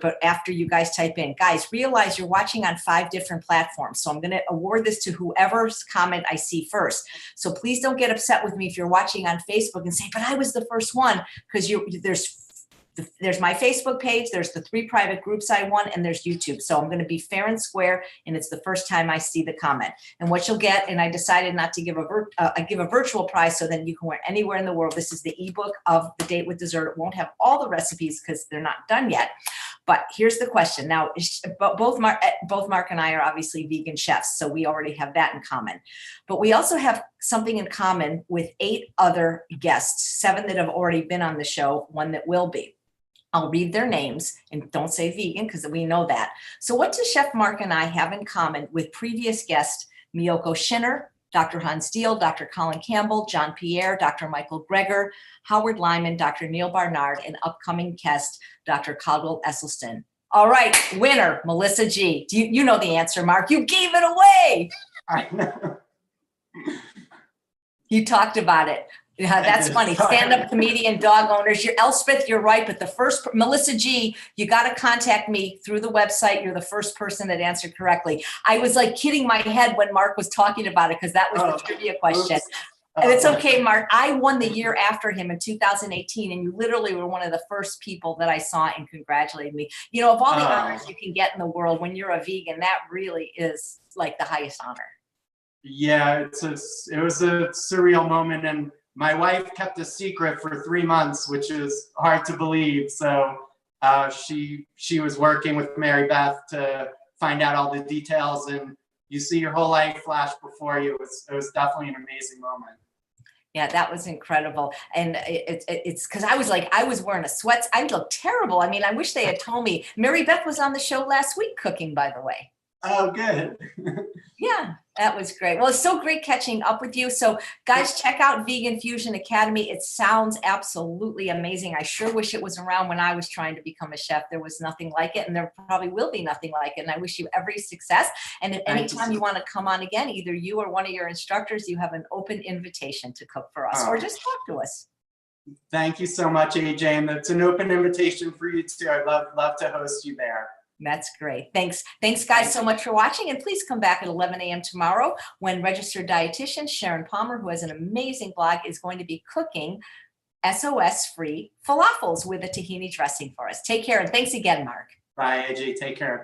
but after you guys type in. Guys, realize you're watching on 5 different platforms, so I'm going to award this to whoever's comment I see first. So please don't get upset with me if you're watching on Facebook and say, "But I was the first one," because there's my Facebook page, there's the 3 private groups I won, and there's YouTube. So I'm going to be fair and square, and it's the first time I see the comment. And what you'll get, and I decided not to give a virtual prize so then you can wear anywhere in the world. This is the ebook of The Date with Dessert. It won't have all the recipes because they're not done yet. But here's the question. Now, both Mark and I are obviously vegan chefs, so we already have that in common. But we also have something in common with 8 other guests, 7 that have already been on the show, 1 that will be. I'll read their names, and don't say vegan because we know that. So what does Chef Mark and I have in common with previous guest Miyoko Schinner, Dr. Hans Deal, Dr. Colin Campbell, John Pierre, Dr. Michael Greger, Howard Lyman, Dr. Neil Barnard, and upcoming guest, Dr. Caldwell Esselstyn. All right, winner, Melissa G. You know the answer, Mark. You gave it away. I know. You talked about it. Yeah, that's funny. Stand-up comedian, dog owners. Elspeth, you're right. But the first, Melissa G, you got to contact me through the website. You're the first person that answered correctly. I was like kidding my head when Mark was talking about it because that was the trivia question. And it's okay, Mark. I won the year after him in 2018, and you literally were one of the first people that I saw and congratulated me. You know, of all the honors you can get in the world when you're a vegan, that really is like the highest honor. Yeah, it was a surreal moment, and my wife kept a secret for 3 months, which is hard to believe. So she was working with Mary Beth to find out all the details, and you see your whole life flash before you. It was definitely an amazing moment. Yeah, that was incredible. And it's because I was wearing a sweats. I looked terrible. I mean, I wish they had told me. Mary Beth was on the show last week cooking, by the way. Oh, good. Yeah, that was great. Well, it's so great catching up with you. So guys, check out Vegan Fusion Academy. It sounds absolutely amazing. I sure wish it was around when I was trying to become a chef. There was nothing like it, and there probably will be nothing like it. And I wish you every success. And at any time you want to come on again, either you or one of your instructors, you have an open invitation to cook for us or just talk to us. Thank you so much, AJ. And it's an open invitation for you too. I'd love to host you there. That's great. Thanks guys so much for watching, and please come back at 11 a.m. tomorrow when registered dietitian Sharon Palmer, who has an amazing blog, is going to be cooking SOS-free falafels with a tahini dressing for us. Take care, and thanks again, Mark. Bye, AJ. Take care.